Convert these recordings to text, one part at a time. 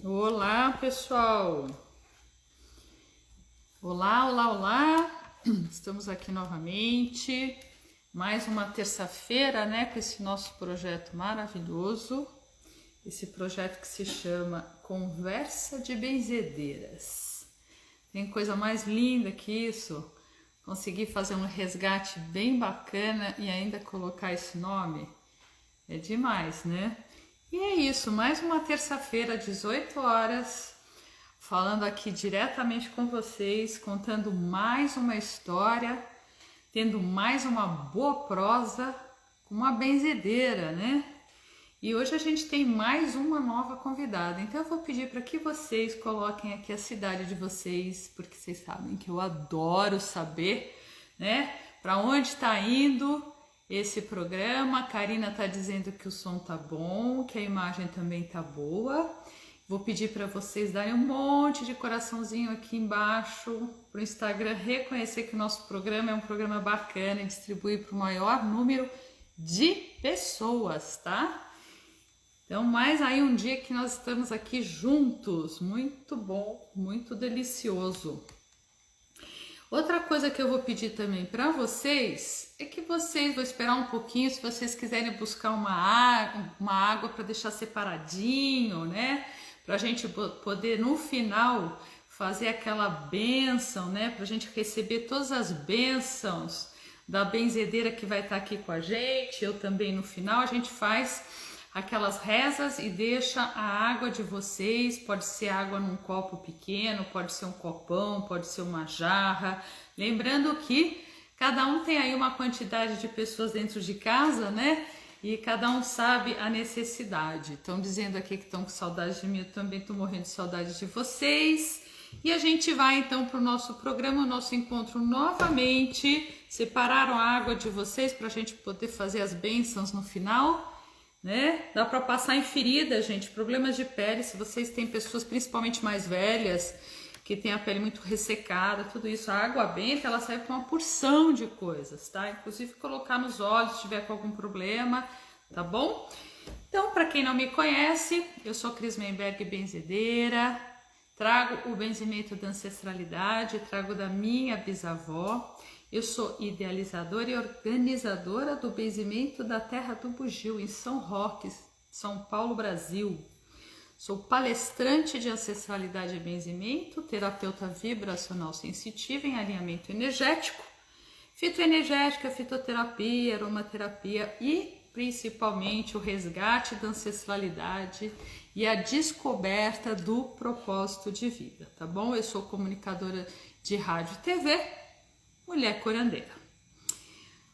Olá, pessoal! Olá, olá, olá! Estamos aqui novamente, mais uma terça-feira, né, com esse nosso projeto maravilhoso, esse projeto que se chama Conversa de Benzedeiras. Tem coisa mais linda que isso? Conseguir fazer um resgate bem bacana e ainda colocar esse nome? É demais, né? E é isso, mais uma terça-feira, 18 horas, falando aqui diretamente com vocês, contando mais uma história, tendo mais uma boa prosa, com uma benzedeira, né? E hoje a gente tem mais uma nova convidada, então eu vou pedir para que vocês coloquem aqui a cidade de vocês, porque vocês sabem que eu adoro saber, né? Para onde está indo esse programa. A Karina tá dizendo que o som tá bom, que a imagem também tá boa. Vou pedir para vocês darem um monte de coraçãozinho aqui embaixo para o Instagram reconhecer que o nosso programa é um programa bacana e distribuir para o maior número de pessoas, tá? Então, mais aí um dia que nós estamos aqui juntos. Muito bom, muito delicioso. Outra coisa que eu vou pedir também para vocês é que vocês, vou esperar um pouquinho, se vocês quiserem buscar uma água para deixar separadinho, né? Para a gente poder no final fazer aquela bênção, né? Para a gente receber todas as bênçãos da benzedeira que vai estar aqui com a gente. Eu também no final a gente faz aquelas rezas e deixa a água de vocês, pode ser água num copo pequeno, pode ser um copão, pode ser uma jarra, lembrando que cada um tem aí uma quantidade de pessoas dentro de casa, né? E cada um sabe a necessidade. Estão dizendo aqui que estão com saudade de mim, eu também estou morrendo de saudade de vocês. E a gente vai então para o nosso programa, o nosso encontro novamente. Separaram a água de vocês para a gente poder fazer as bênçãos no final, né? Dá para passar em ferida, gente, problemas de pele, se vocês têm pessoas principalmente mais velhas, que tem a pele muito ressecada, tudo isso, a água benta, ela serve para uma porção de coisas, tá? Inclusive colocar nos olhos se tiver com algum problema, tá bom? Então, para quem não me conhece, eu sou Cris Menberg Benzedeira, trago o benzimento da ancestralidade, trago da minha bisavó. Eu sou idealizadora e organizadora do benzimento da Terra do Bugio, em São Roque, São Paulo, Brasil. Sou palestrante de ancestralidade e benzimento, terapeuta vibracional sensitiva em alinhamento energético, fitoenergética, fitoterapia, aromaterapia e principalmente o resgate da ancestralidade e a descoberta do propósito de vida, tá bom? Eu sou comunicadora de rádio e TV, mulher curandeira.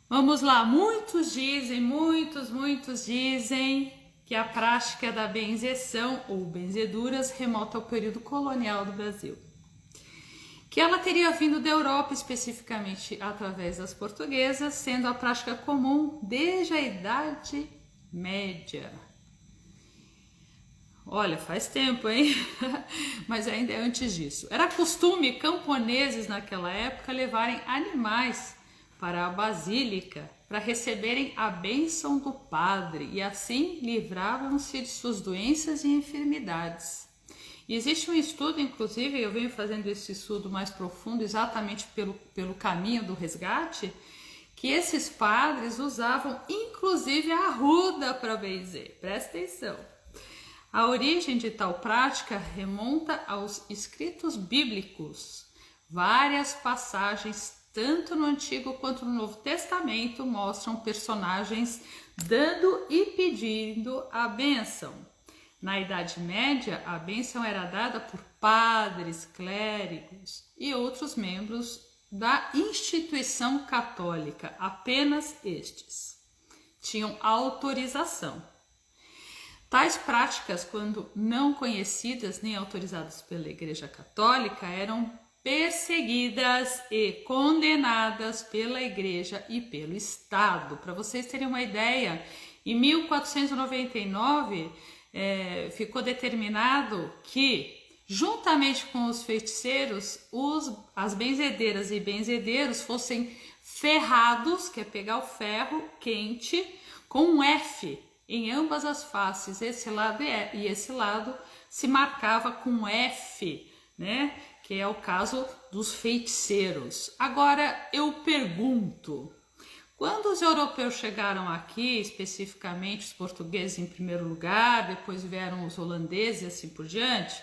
Vamos lá, muitos dizem que a prática da benzeção ou benzeduras remota ao período colonial do Brasil, que ela teria vindo da Europa, especificamente através das portuguesas, sendo a prática comum desde a Idade Média. Olha, faz tempo, hein? Mas ainda é antes disso. Era costume camponeses naquela época levarem animais para a basílica para receberem a bênção do padre e assim livravam-se de suas doenças e enfermidades. E existe um estudo, inclusive, eu venho fazendo esse estudo mais profundo exatamente pelo caminho do resgate, que esses padres usavam inclusive a arruda para benzer. Presta atenção. A origem de tal prática remonta aos escritos bíblicos. Várias passagens, tanto no Antigo quanto no Novo Testamento, mostram personagens dando e pedindo a bênção. Na Idade Média, a bênção era dada por padres, clérigos e outros membros da instituição católica. Apenas estes tinham autorização. Tais práticas, quando não conhecidas nem autorizadas pela Igreja Católica, eram perseguidas e condenadas pela Igreja e pelo Estado. Para vocês terem uma ideia, em 1499 ficou determinado que, juntamente com os feiticeiros, as benzedeiras e benzedeiros fossem ferrados, que é pegar o ferro quente, com um F, em ambas as faces, esse lado e esse lado, se marcava com F, né? Que é o caso dos feiticeiros. Agora eu pergunto, quando os europeus chegaram aqui, especificamente os portugueses em primeiro lugar, depois vieram os holandeses e assim por diante,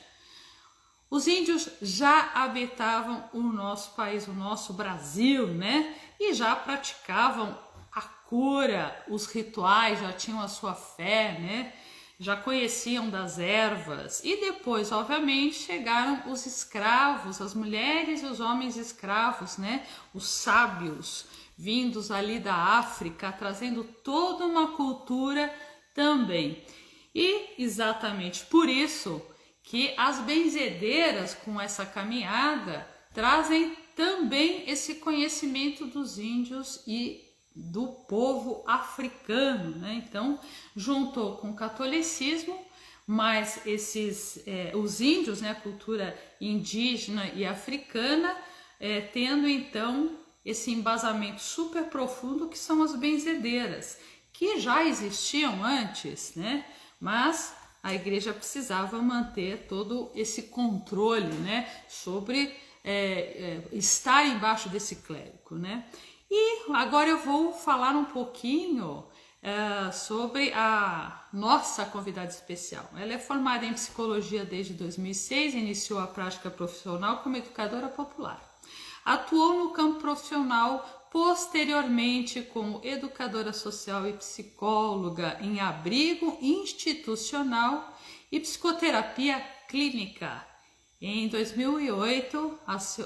os índios já habitavam o nosso país, o nosso Brasil, né? E já praticavam a cura, os rituais, já tinham a sua fé, né? Já conheciam das ervas. E depois, obviamente, chegaram os escravos, as mulheres e os homens escravos, né? Os sábios, vindos ali da África, trazendo toda uma cultura também. E exatamente por isso que as benzedeiras com essa caminhada trazem também esse conhecimento dos índios e do povo africano, né? Então, juntou com o catolicismo, mas os índios, né, a cultura indígena e africana, tendo então esse embasamento super profundo que são as benzedeiras, que já existiam antes, né? Mas a igreja precisava manter todo esse controle, né, sobre estar embaixo desse clérigo, né? E agora eu vou falar um pouquinho sobre a nossa convidada especial. Ela é formada em psicologia desde 2006, iniciou a prática profissional como educadora popular. Atuou no campo profissional posteriormente como educadora social e psicóloga em abrigo institucional e psicoterapia clínica. Em 2008,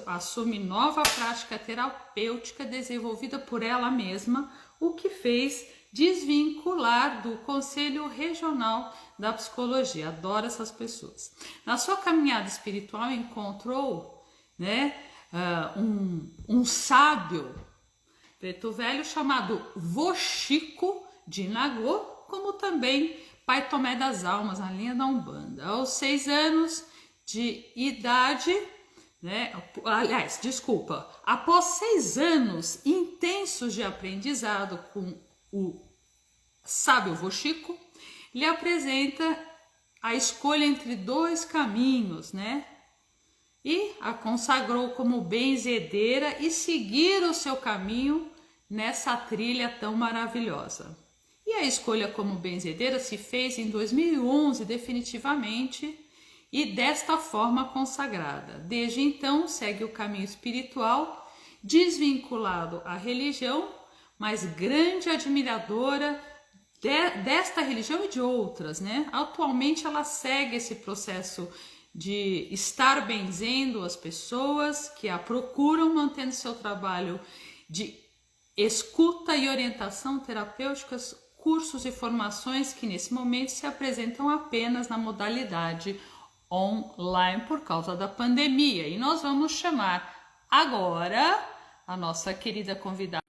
assume nova prática terapêutica desenvolvida por ela mesma, o que fez desvincular do Conselho Regional da Psicologia. Adoro essas pessoas. Na sua caminhada espiritual, encontrou, né, um sábio preto velho chamado Vô Chico de Nagô, como também Pai Tomé das Almas, na linha da Umbanda. Aos 6 anos de idade, né? Aliás, desculpa, após 6 anos intensos de aprendizado com o sábio Vô Chico, lhe apresenta a escolha entre 2 caminhos, né? E a consagrou como benzedeira e seguir o seu caminho nessa trilha tão maravilhosa. E a escolha como benzedeira se fez em 2011 definitivamente e desta forma consagrada. Desde então segue o caminho espiritual, desvinculado à religião, mas grande admiradora desta religião e de outras, né? Atualmente ela segue esse processo de estar benzendo as pessoas que a procuram, mantendo seu trabalho de escuta e orientação terapêuticas, cursos e formações que nesse momento se apresentam apenas na modalidade online por causa da pandemia. E nós vamos chamar agora a nossa querida convidada,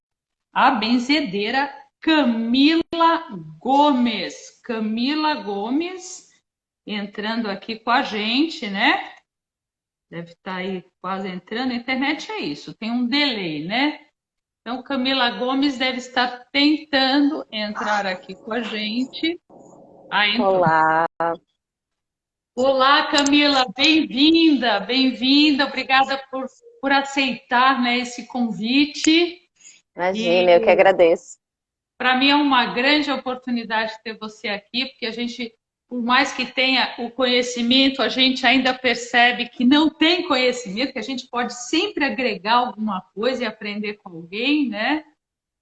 a benzedeira Camila Gomes. Camila Gomes entrando aqui com a gente, né? Deve estar aí quase entrando. A internet é isso, tem um delay, né? Então, Camila Gomes deve estar tentando entrar aqui com a gente. Ah, entrou. Olá, Olá, Camila, bem-vinda, bem-vinda. Obrigada por aceitar, né, esse convite. imagina, eu que E agradeço. para mim é uma grande oportunidade ter você aqui, porque a gente, por mais que tenha o conhecimento, a gente ainda percebe que não tem conhecimento, que a gente pode sempre agregar alguma coisa e aprender com alguém, né?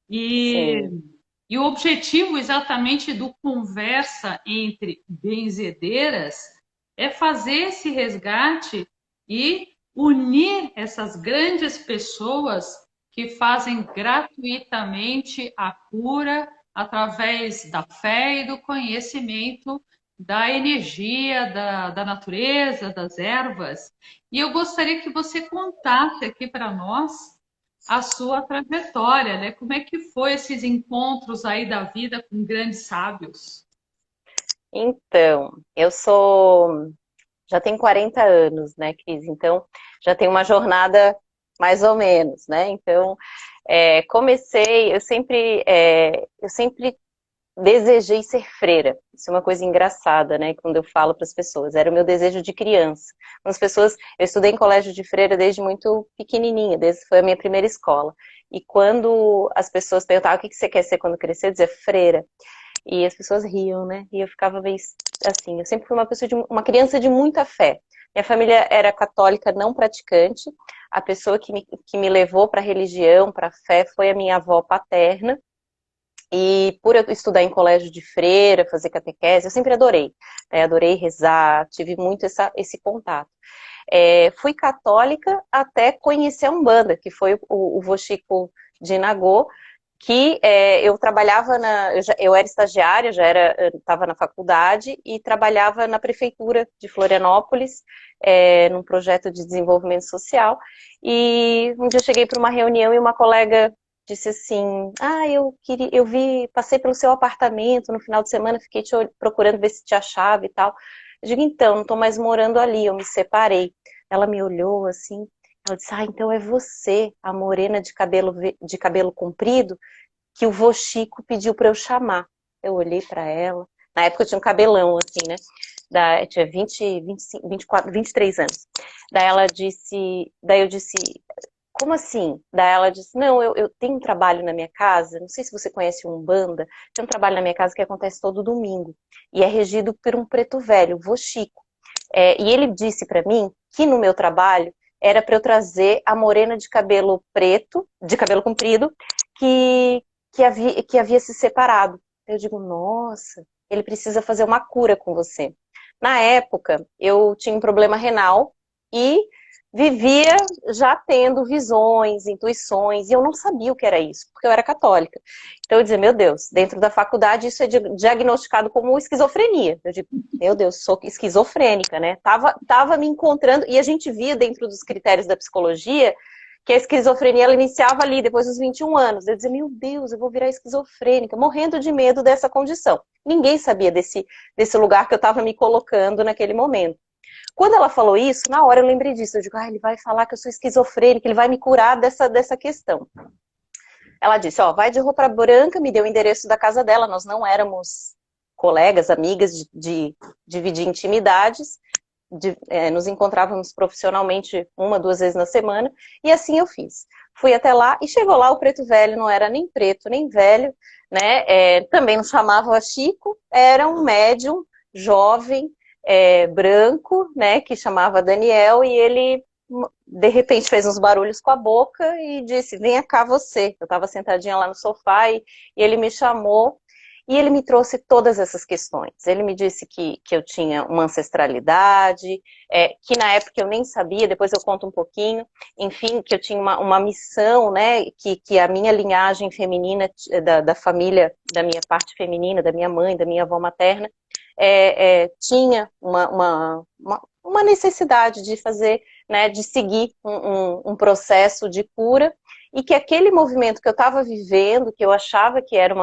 E, Sim, e o objetivo exatamente do Conversa entre Benzedeiras é fazer esse resgate e unir essas grandes pessoas que fazem gratuitamente a cura através da fé e do conhecimento da energia, da natureza, das ervas. E eu gostaria que você contasse aqui para nós a sua trajetória, né? Como é que foi esses encontros aí da vida com grandes sábios? então, já tenho 40 anos, né, Cris? Então, já tenho uma jornada mais ou menos, né? Então, comecei, eu sempre desejei ser freira. Isso é uma coisa engraçada, né? Quando eu falo para as pessoas, era o meu desejo de criança. As pessoas, eu estudei em colégio de freira desde muito pequenininha, desde foi a minha primeira escola. E quando as pessoas perguntavam o que você quer ser quando crescer, eu dizia freira. E as pessoas riam, né? E eu ficava meio assim, eu sempre fui uma pessoa uma criança de muita fé. Minha família era católica não praticante. A pessoa que me levou para a religião, para a fé, foi a minha avó paterna. E por eu estudar em colégio de freira, fazer catequese, eu sempre adorei. Né? Adorei rezar, tive muito esse contato. Fui católica até conhecer a Umbanda, que foi o vô Chico de Nagô, que eu trabalhava eu era estagiária, estava na faculdade e trabalhava na prefeitura de Florianópolis, num projeto de desenvolvimento social. E um dia eu cheguei para uma reunião e uma colega disse assim: passei pelo seu apartamento no final de semana, fiquei procurando ver se te achava e tal. Eu digo, então, não estou mais morando ali, eu me separei. Ela me olhou assim, ela disse, então é você, a morena de cabelo comprido, que o vô Chico pediu para eu chamar. Eu olhei para ela, na época eu tinha um cabelão assim, né? Eu tinha 20, 25, 24, 23 anos. Daí eu disse, como assim? Daí ela disse, não, eu tenho um trabalho na minha casa, não sei se você conhece o Umbanda, tem um trabalho na minha casa que acontece todo domingo, e é regido por um preto velho, o vô Chico. E ele disse para mim que no meu trabalho era para eu trazer a morena de cabelo preto, de cabelo comprido, que havia se separado. Eu digo, nossa, ele precisa fazer uma cura com você. Na época, eu tinha um problema renal e vivia já tendo visões, intuições, e eu não sabia o que era isso, porque eu era católica. Então eu dizia, meu Deus, dentro da faculdade isso é diagnosticado como esquizofrenia. Eu digo, meu Deus, sou esquizofrênica, né? Tava me encontrando, e a gente via dentro dos critérios da psicologia que a esquizofrenia ela iniciava ali, depois dos 21 anos. Eu dizia, meu Deus, eu vou virar esquizofrênica, morrendo de medo dessa condição. Ninguém sabia desse lugar que eu estava me colocando naquele momento. Quando ela falou isso, na hora eu lembrei disso. Eu digo, ele vai falar que eu sou esquizofrênica, ele vai me curar dessa questão. Ela disse, vai de roupa branca, me deu o endereço da casa dela. Nós não éramos colegas, amigas de dividir intimidades. Nos encontrávamos profissionalmente 1, 2 vezes na semana. E assim eu fiz. Fui até lá e chegou lá o preto velho, não era nem preto, nem velho, né? Também não chamava Chico, era um médium jovem, branco, né, que chamava Daniel, e ele de repente fez uns barulhos com a boca e disse, venha cá você. Eu estava sentadinha lá no sofá e ele me chamou e ele me trouxe todas essas questões. Ele me disse que eu tinha uma ancestralidade, que na época eu nem sabia, depois eu conto um pouquinho, enfim, que eu tinha uma missão, né, que a minha linhagem feminina, da família, da minha parte feminina, da minha mãe, da minha avó materna, tinha uma necessidade de fazer, né, de seguir um processo de cura, e que aquele movimento que eu estava vivendo, que eu achava que era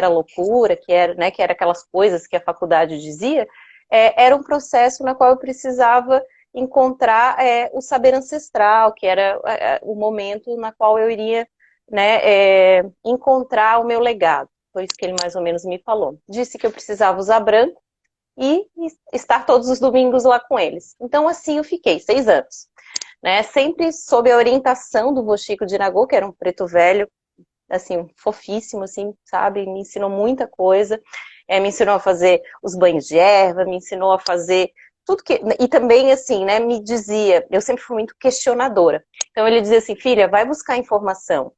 loucura, que era aquelas coisas que a faculdade dizia, era um processo na qual eu precisava encontrar o saber ancestral, que era o momento na qual eu iria, né, encontrar o meu legado. Foi isso que ele mais ou menos me falou. Disse que eu precisava usar branco e estar todos os domingos lá com eles. Então assim eu fiquei 6 anos. Né, sempre sob a orientação do vô Chico de Nagô, que era um preto velho, assim, fofíssimo, assim, sabe, me ensinou muita coisa, me ensinou a fazer os banhos de erva, me ensinou a fazer tudo e também, assim, né, me dizia, eu sempre fui muito questionadora, então ele dizia assim, filha, vai buscar informação,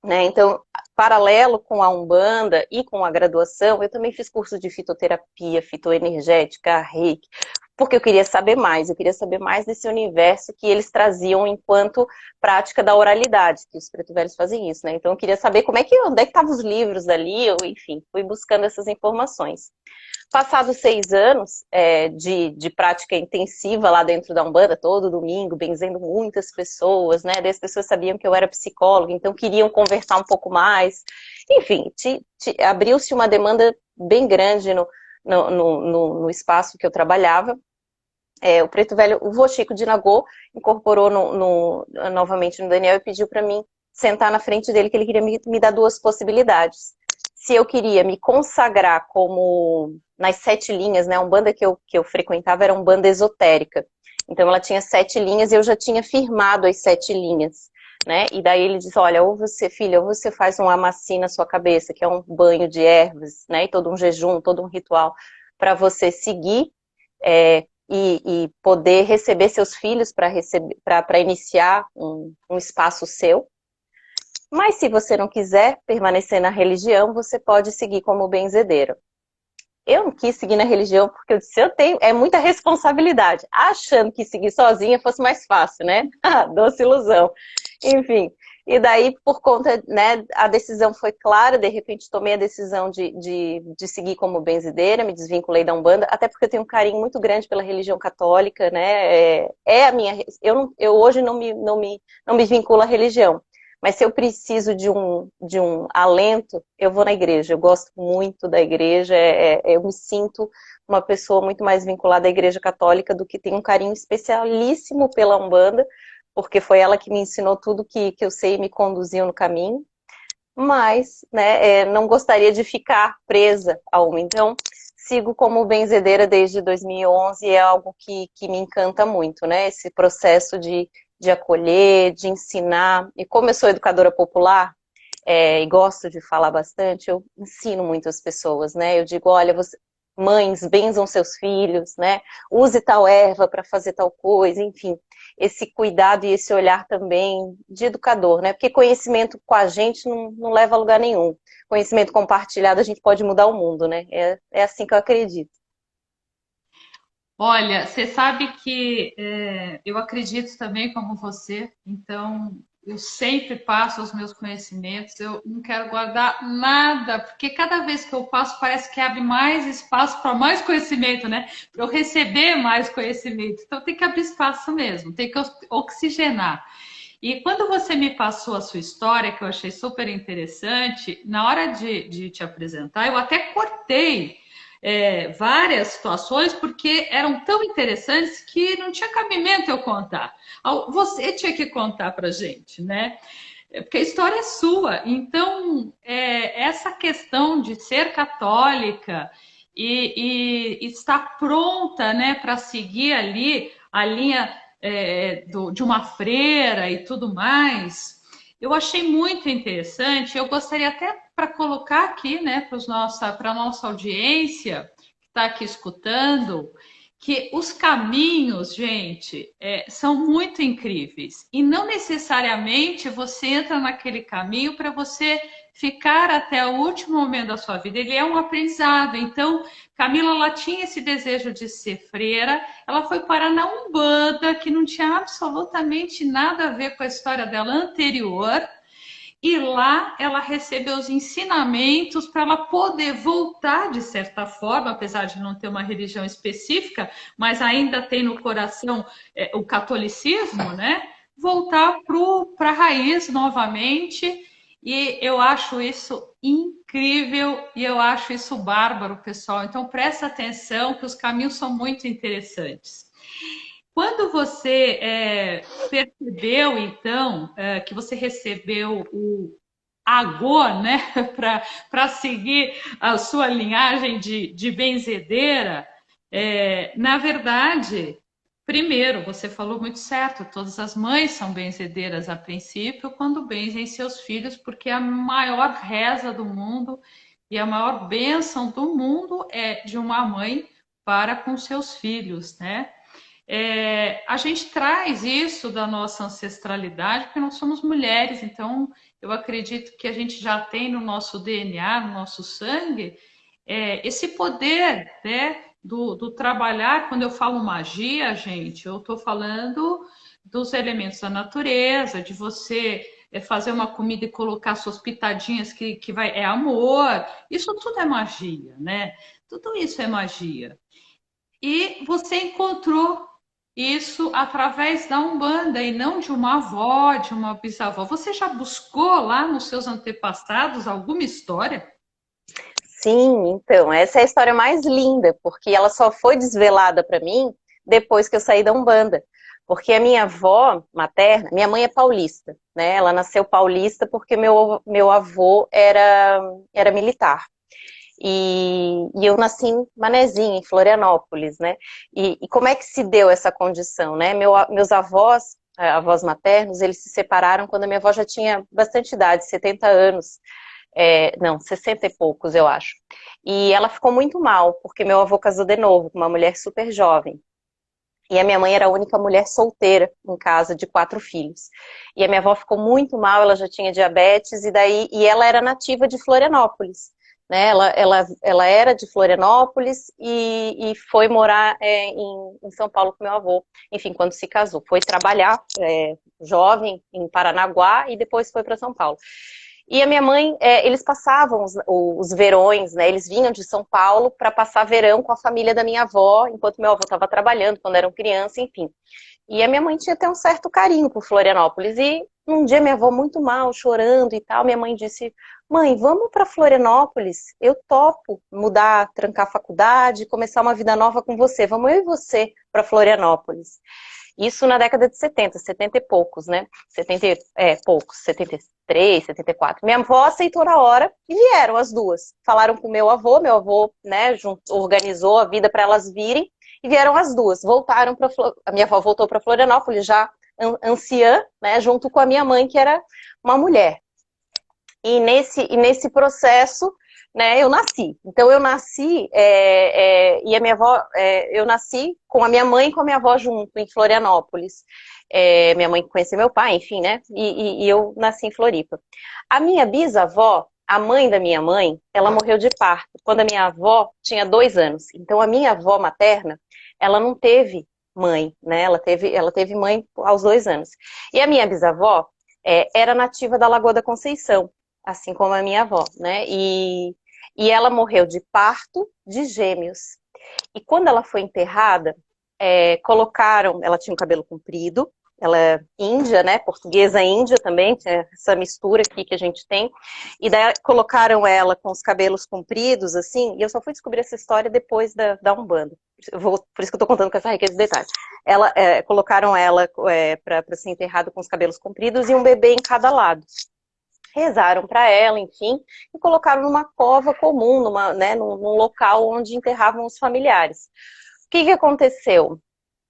né, então, paralelo com a Umbanda e com a graduação, eu também fiz curso de fitoterapia, fitoenergética, reiki, porque eu queria saber mais desse universo que eles traziam enquanto prática da oralidade, que os preto velhos fazem isso, né? Então eu queria saber onde é que estavam os livros ali, enfim, fui buscando essas informações. Passados 6 anos de prática intensiva lá dentro da Umbanda, todo domingo, benzendo muitas pessoas, né? As pessoas sabiam que eu era psicóloga, então queriam conversar um pouco mais. Enfim, abriu-se uma demanda bem grande no espaço que eu trabalhava. O preto velho, o vô Chico de Nagô, incorporou novamente no Daniel e pediu para mim sentar na frente dele, que ele queria me dar 2 possibilidades. se eu queria me consagrar como nas 7 linhas, né? A Umbanda que eu frequentava era uma Umbanda esotérica. Então ela tinha 7 linhas e eu já tinha firmado as 7 linhas, né? E daí ele disse, olha, ou você, filha, ou você faz um amaci na sua cabeça, que é um banho de ervas, né? E todo um jejum, todo um ritual para você seguir e poder receber seus filhos para iniciar um espaço seu. Mas se você não quiser permanecer na religião, você pode seguir como benzedeira. Eu não quis seguir na religião porque eu disse, é muita responsabilidade. Achando que seguir sozinha fosse mais fácil, né? Doce ilusão. Enfim, e daí por conta, né, a decisão foi clara, de repente tomei a decisão de seguir como benzedeira, me desvinculei da Umbanda, até porque eu tenho um carinho muito grande pela religião católica, né? É a minha, eu hoje não me vinculo à religião. Mas se eu preciso de um alento, eu vou na igreja. Eu gosto muito da igreja, eu me sinto uma pessoa muito mais vinculada à igreja católica do que tem um carinho especialíssimo pela Umbanda, porque foi ela que me ensinou tudo que eu sei e me conduziu no caminho. Mas, né, não gostaria de ficar presa a uma. Então, sigo como benzedeira desde 2011 e é algo que me encanta muito, né? Esse processo de acolher, de ensinar. E como eu sou educadora popular, e gosto de falar bastante, eu ensino muito as pessoas, né? Eu digo, olha, mães, benzam seus filhos, né? Use tal erva para fazer tal coisa, enfim. Esse cuidado e esse olhar também de educador, né? Porque conhecimento com a gente não leva a lugar nenhum. Conhecimento compartilhado, a gente pode mudar o mundo, né? É assim que eu acredito. Olha, você sabe que eu acredito também como você, então eu sempre passo os meus conhecimentos, eu não quero guardar nada, porque cada vez que eu passo parece que abre mais espaço para mais conhecimento, né? Para eu receber mais conhecimento. Então tem que abrir espaço mesmo, tem que oxigenar. E quando você me passou a sua história, que eu achei super interessante, na hora de te apresentar, eu até cortei várias situações, porque eram tão interessantes que não tinha cabimento eu contar. Você tinha que contar para gente, né? Porque a história é sua. Então, essa questão de ser católica e estar pronta, né, para seguir ali a linha de uma freira e tudo mais, eu achei muito interessante. Eu gostaria até para colocar aqui, né, para a nossa audiência que está aqui escutando, que os caminhos, gente, são muito incríveis. E não necessariamente você entra naquele caminho para você ficar até o último momento da sua vida. Ele é um aprendizado. Então, Camila, ela tinha esse desejo de ser freira, ela foi parar na Umbanda, que não tinha absolutamente nada a ver com a história dela anterior. E lá ela recebeu os ensinamentos para ela poder voltar de certa forma, apesar de não ter uma religião específica, mas ainda tem no coração o catolicismo, né? Voltar para a raiz novamente. E eu acho isso incrível e eu acho isso bárbaro, pessoal. Então presta atenção que os caminhos são muito interessantes. Quando você percebeu, então, que você recebeu o agô, né, para seguir a sua linhagem de benzedeira, na verdade, primeiro, você falou muito certo, todas as mães são benzedeiras a princípio quando benzem seus filhos, porque a maior reza do mundo e a maior bênção do mundo é de uma mãe para com seus filhos, né? A gente traz isso da nossa ancestralidade porque nós somos mulheres, então eu acredito que a gente já tem no nosso DNA, no nosso sangue, esse poder, né, do trabalhar. Quando eu falo magia, gente, eu estou falando dos elementos da natureza, de você fazer uma comida e colocar suas pitadinhas que vai, é amor, isso tudo é magia, né? Tudo isso é magia. E você encontrou isso através da Umbanda e não de uma avó, de uma bisavó. Você já buscou lá nos seus antepassados alguma história? Sim, então, essa é a história mais linda, porque ela só foi desvelada para mim depois que eu saí da Umbanda. Porque a minha avó materna, minha mãe é paulista, né? Ela nasceu paulista porque meu avô era militar. E eu nasci em Manezinha, em Florianópolis, né? E como é que se deu essa condição, né? Meus avós, avós maternos, eles se separaram quando a minha avó já tinha bastante idade, 70 anos. Não, 60 e poucos, eu acho. E ela ficou muito mal, porque meu avô casou de novo com uma mulher super jovem. E a minha mãe era a única mulher solteira em casa de 4 filhos. E a minha avó ficou muito mal, ela já tinha diabetes, e ela era nativa de Florianópolis. Né? Ela era de Florianópolis e foi morar em São Paulo com meu avô. Enfim, quando se casou. Foi trabalhar jovem em Paranaguá e depois foi para São Paulo. E a minha mãe, eles passavam os verões, né? Eles vinham de São Paulo para passar verão com a família da minha avó, enquanto meu avô estava trabalhando, quando eram criança, enfim. E a minha mãe tinha até um certo carinho por Florianópolis. E um dia minha avó muito mal, chorando e tal, minha mãe disse: mãe, vamos para Florianópolis? Eu topo mudar, trancar a faculdade, começar uma vida nova com você. Vamos eu e você para Florianópolis. Isso na década de 70, 70 e poucos, né? 70 poucos, 73, 74. Minha avó aceitou na hora e vieram as duas. Falaram com meu avô, né, organizou a vida para elas virem e vieram as duas. Voltaram para a minha avó voltou para Florianópolis já anciã, né, junto com a minha mãe, que era uma mulher. E nesse processo, né, eu nasci. Então eu nasci, e a minha avó, eu nasci com a minha mãe e com a minha avó junto, em Florianópolis. Minha mãe conheceu meu pai, enfim, né? E eu nasci em Floripa. A minha bisavó, a mãe da minha mãe, ela morreu de parto, quando a minha avó tinha 2 anos. Então a minha avó materna, ela não teve mãe, né? Ela teve mãe aos 2 anos. E a minha bisavó era nativa da Lagoa da Conceição, assim como a minha avó, né? E ela morreu de parto de gêmeos. E quando ela foi enterrada, ela tinha um cabelo comprido, ela é índia, né? Portuguesa índia também, essa mistura aqui que a gente tem. E daí colocaram ela com os cabelos compridos, assim, e eu só fui descobrir essa história depois da Umbanda. Por isso que eu tô contando com essa riqueza de detalhes. Colocaram ela para ser enterrada com os cabelos compridos e um bebê em cada lado. Rezaram para ela, enfim, e colocaram numa cova comum, num local onde enterravam os familiares. O que aconteceu?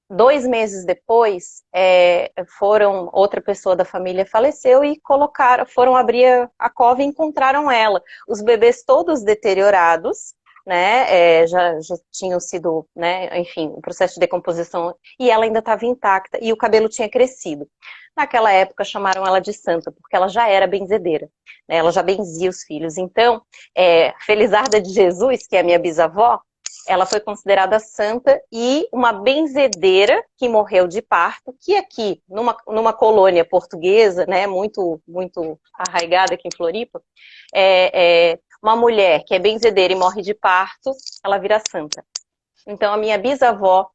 2 meses depois, outra pessoa da família faleceu e foram abrir a cova e encontraram ela. Os bebês todos deteriorados, né, já tinham sido, né, enfim, o processo de decomposição, e ela ainda estava intacta e o cabelo tinha crescido. Naquela época chamaram ela de santa, porque ela já era benzedeira, né, ela já benzia os filhos. Então, Felizarda de Jesus, que é a minha bisavó, ela foi considerada santa e uma benzedeira que morreu de parto, que aqui, numa colônia portuguesa, né, muito, muito arraigada aqui em Floripa, uma mulher que é benzedeira e morre de parto, ela vira santa. Então a minha bisavó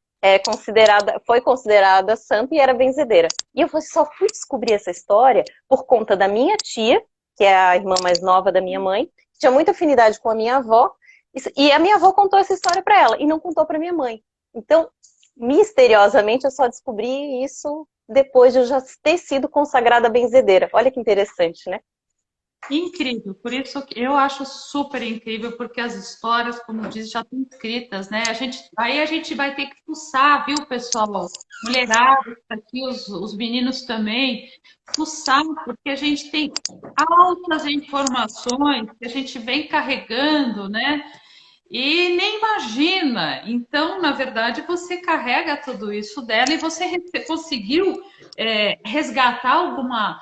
foi considerada santa e era benzedeira. E eu só fui descobrir essa história por conta da minha tia, que é a irmã mais nova da minha mãe, que tinha muita afinidade com a minha avó, e a minha avó contou essa história para ela e não contou para minha mãe. Então, misteriosamente, eu só descobri isso depois de eu já ter sido consagrada benzedeira. Olha que interessante, né? Incrível, por isso que eu acho super incrível, porque as histórias, como diz, já estão escritas, né? Aí a gente vai ter que fuçar, viu, pessoal? Mulherada, aqui, os meninos também, fuçar, porque a gente tem altas informações que a gente vem carregando, né? E nem imagina. Então, na verdade, você carrega tudo isso dela e você conseguiu resgatar alguma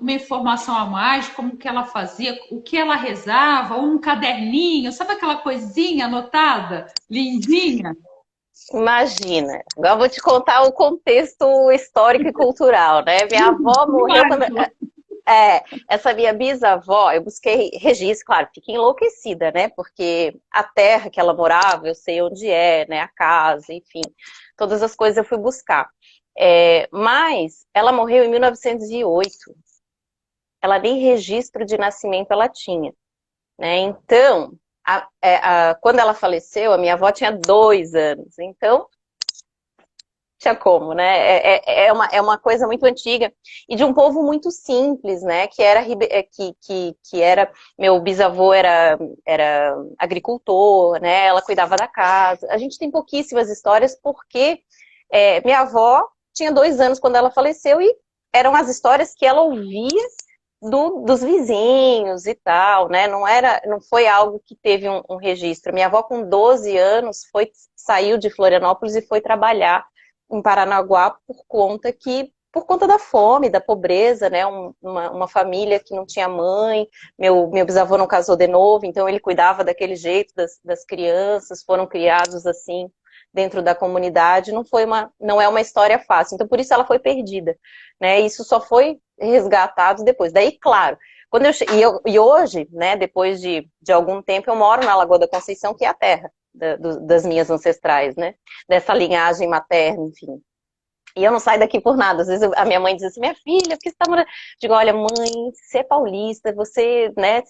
informação a mais, como que ela fazia, o que ela rezava, um caderninho, sabe aquela coisinha anotada, lindinha? Imagina. Agora eu vou te contar o contexto histórico e cultural, né? Minha avó morreu quando... essa minha bisavó, eu busquei registro, claro, fiquei enlouquecida, né? Porque a terra que ela morava, eu sei onde né? A casa, enfim, todas as coisas eu fui buscar. Mas ela morreu em 1908. Ela nem registro de nascimento ela tinha, né? Então, quando ela faleceu, a minha avó tinha 2 anos. Então, tinha como, né? É uma coisa muito antiga e de um povo muito simples, né? Que era meu bisavô era agricultor, né? Ela cuidava da casa. A gente tem pouquíssimas histórias porque minha avó tinha 2 anos quando ela faleceu e eram as histórias que ela ouvia dos vizinhos e tal, né? Não foi algo que teve um registro. Minha avó, com 12 anos, saiu de Florianópolis e foi trabalhar em Paranaguá por conta da fome, da pobreza, né? Uma família que não tinha mãe, meu bisavô não casou de novo, então ele cuidava daquele jeito das crianças, foram criados assim dentro da comunidade, não é uma história fácil, então por isso ela foi perdida, né? Isso só foi resgatado depois. Daí, claro, e hoje, né, depois de algum tempo, eu moro na Lagoa da Conceição, que é a terra das minhas ancestrais, né? Dessa linhagem materna, enfim. E eu não saio daqui por nada. Às vezes a minha mãe diz assim, minha filha, por que você tá morando? Digo, olha, mãe, você é paulista, você, né,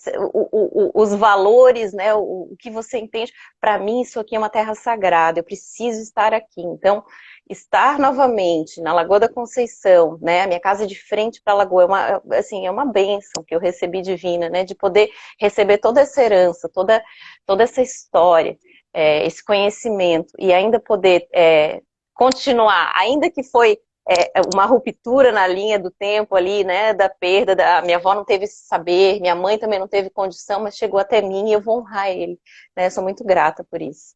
os valores, né, o que você entende, para mim isso aqui é uma terra sagrada, eu preciso estar aqui. Então, estar novamente na Lagoa da Conceição, né, a minha casa é de frente para a lagoa, é uma bênção que eu recebi divina, né, de poder receber toda essa herança, toda essa história, esse conhecimento, e ainda poder continuar, ainda que foi uma ruptura na linha do tempo ali, né, da perda, minha avó não teve esse saber, minha mãe também não teve condição, mas chegou até mim e eu vou honrar ele, né, sou muito grata por isso.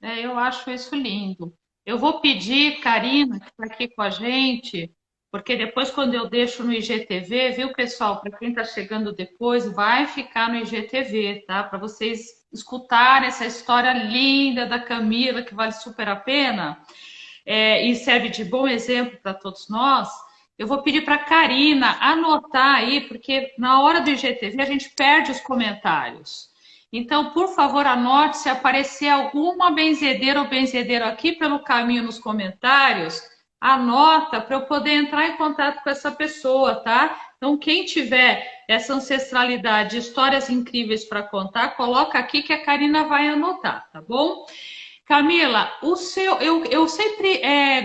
Eu acho isso lindo. Eu vou pedir, Karina, que está aqui com a gente, porque depois, quando eu deixo no IGTV, viu, pessoal? Para quem está chegando depois, vai ficar no IGTV, tá? Para vocês escutarem essa história linda da Camila, que vale super a pena, e serve de bom exemplo para todos nós. Eu vou pedir para a Karina anotar aí, porque na hora do IGTV a gente perde os comentários. Então, por favor, anote se aparecer alguma benzedeira ou benzedeiro aqui pelo caminho nos comentários, anota para eu poder entrar em contato com essa pessoa, tá? Então, quem tiver essa ancestralidade, histórias incríveis para contar, coloca aqui que a Karina vai anotar, tá bom? Camila, eu sempre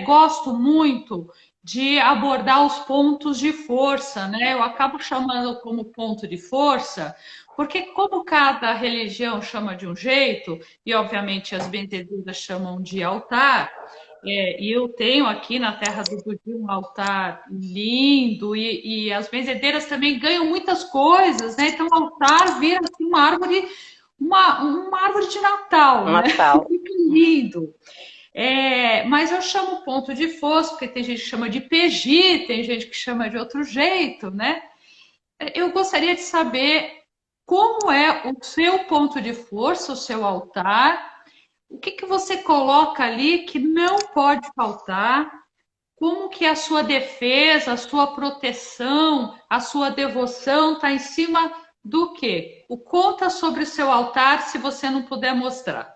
gosto muito de abordar os pontos de força, né? Eu acabo chamando como ponto de força, porque como cada religião chama de um jeito, e obviamente as benzedeiras chamam de altar, e eu tenho aqui na Terra do Budi um altar lindo, e as benzedeiras também ganham muitas coisas, né? Então o altar vira assim, uma árvore de Natal, né? Natal. Muito lindo. Mas eu chamo ponto de força, porque tem gente que chama de PG, tem gente que chama de outro jeito, né? Eu gostaria de saber como é o seu ponto de força, o seu altar, o que você coloca ali que não pode faltar, como que a sua defesa, a sua proteção, a sua devoção está em cima do quê? O conta sobre o seu altar se você não puder mostrar.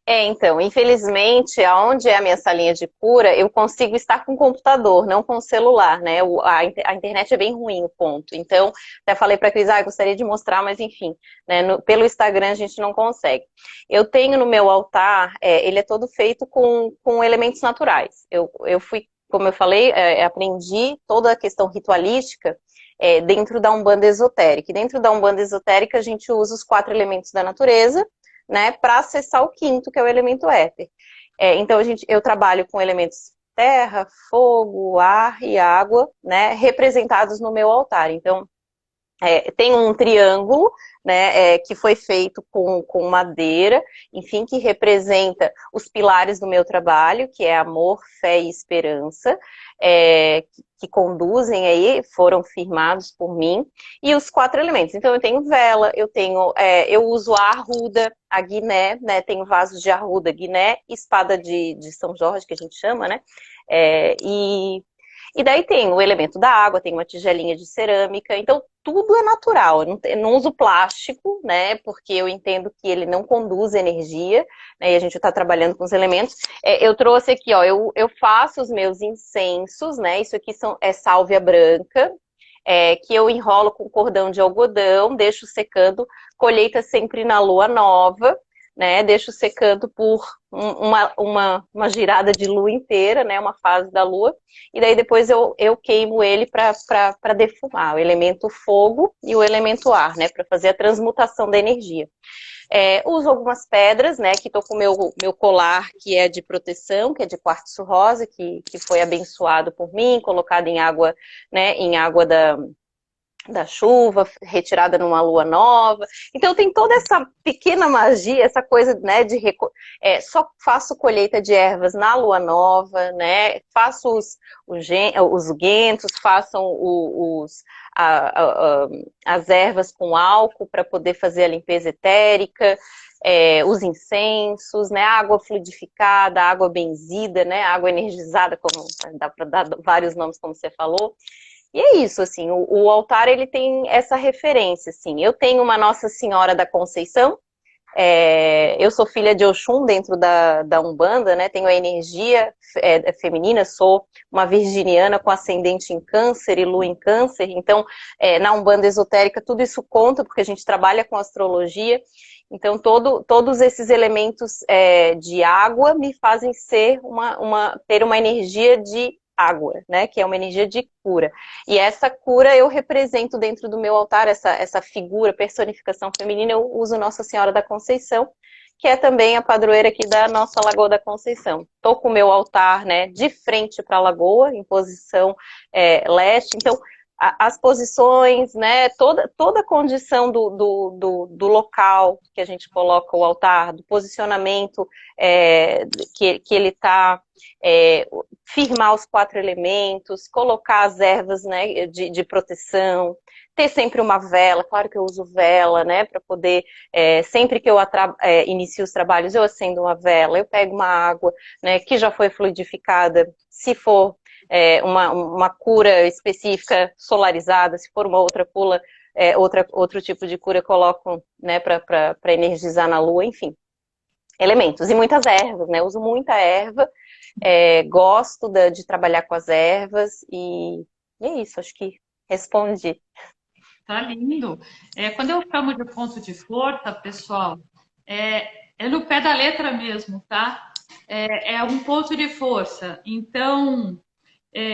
Então, infelizmente, aonde é a minha salinha de cura, eu consigo estar com o computador, não com o celular, né? A internet é bem ruim, o ponto. Então, até falei para a Cris, gostaria de mostrar, mas enfim, né, pelo Instagram a gente não consegue. Eu tenho no meu altar, ele é todo feito com elementos naturais. Eu fui, como eu falei, aprendi toda a questão ritualística dentro da Umbanda Esotérica. E dentro da Umbanda Esotérica a gente usa os 4 elementos da natureza, né, para acessar o quinto, que é o elemento éter. Então, eu trabalho com elementos terra, fogo, ar e água, né, representados no meu altar. Então, tem um triângulo, né, que foi feito com madeira, enfim, que representa os pilares do meu trabalho, que é amor, fé e esperança, que conduzem aí, foram firmados por mim, e os 4 elementos. Então, eu tenho vela, eu uso a arruda, a guiné, né, tenho vasos de arruda, guiné, espada de São Jorge, que a gente chama, né, e daí tem o elemento da água, tem uma tigelinha de cerâmica, então tudo é natural. Eu não uso plástico, né? Porque eu entendo que ele não conduz energia, né? E a gente está trabalhando com os elementos. Eu trouxe aqui, ó, eu faço os meus incensos, né? Isso aqui é sálvia branca, que eu enrolo com cordão de algodão, deixo secando, colheita sempre na lua nova. né? Deixo secando por uma girada de lua inteira, né? Uma fase da lua. E daí depois eu queimo ele para defumar o elemento fogo e o elemento ar, né? Para fazer a transmutação da energia. Uso algumas pedras, né? Que estou com o meu colar, que é de proteção, que é de quartzo rosa, que foi abençoado por mim, colocado em água, né? Em água da chuva, retirada numa lua nova. Então tem toda essa pequena magia, essa coisa, né, só faço colheita de ervas na lua nova, né, faço os guentos, façam as ervas com álcool para poder fazer a limpeza etérica, os incensos, né, água fluidificada, água benzida, né, água energizada, como dá para dar vários nomes, como você falou. E é isso, assim, o altar, ele tem essa referência, assim. Eu tenho uma Nossa Senhora da Conceição, eu sou filha de Oxum dentro da Umbanda, né? Tenho a energia feminina, sou uma virginiana com ascendente em câncer e lua em câncer. Então, na Umbanda esotérica, tudo isso conta, porque a gente trabalha com astrologia. Então, todos esses elementos de água me fazem ter uma energia de água, né? Que é uma energia de cura. E essa cura eu represento dentro do meu altar, essa figura, personificação feminina, eu uso Nossa Senhora da Conceição, que é também a padroeira aqui da nossa Lagoa da Conceição. Estou com o meu altar, né, de frente para a lagoa, em posição leste. Então, as posições, né, toda a condição do local que a gente coloca o altar, do posicionamento que ele está, firmar os 4 elementos, colocar as ervas, né, de proteção, ter sempre uma vela, claro que eu uso vela, né, para poder, sempre que eu inicio os trabalhos, eu acendo uma vela, eu pego uma água, né, que já foi fluidificada, se for uma cura específica solarizada, se for uma outra cura, outro tipo de cura, eu coloco, né, para energizar na lua, enfim. Elementos. E muitas ervas, né? Eu uso muita erva, gosto de trabalhar com as ervas e é isso, acho que respondi. Tá lindo. Quando eu chamo de ponto de força, pessoal, é no pé da letra mesmo, tá? É um ponto de força. Então,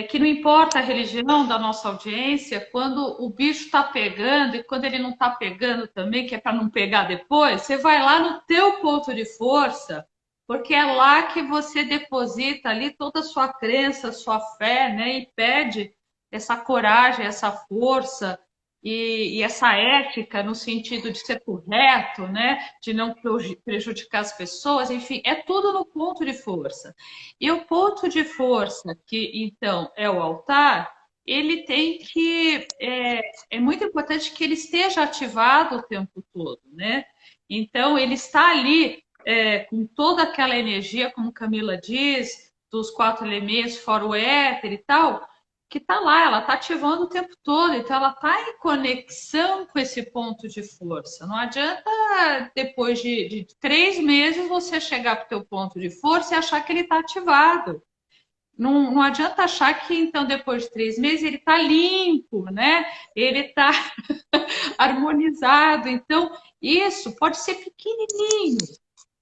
que não importa a religião da nossa audiência, quando o bicho está pegando e quando ele não está pegando também, que é para não pegar depois, você vai lá no teu ponto de força, porque é lá que você deposita ali toda a sua crença, sua fé, né? E pede essa coragem, essa força e essa ética no sentido de ser correto, né? De não prejudicar as pessoas, enfim, é tudo no ponto de força. E o ponto de força, que então é o altar, ele tem que. É muito importante que ele esteja ativado o tempo todo, né? Então, ele está ali com toda aquela energia, como Camila diz, dos 4 elementos, fora o éter e tal, que está lá, ela está ativando o tempo todo, então ela está em conexão com esse ponto de força. Não adianta, depois de 3 meses, você chegar para o teu ponto de força e achar que ele está ativado. Não adianta achar que, então, depois de 3 meses, ele está limpo, né? Ele está harmonizado. Então, isso pode ser pequenininho,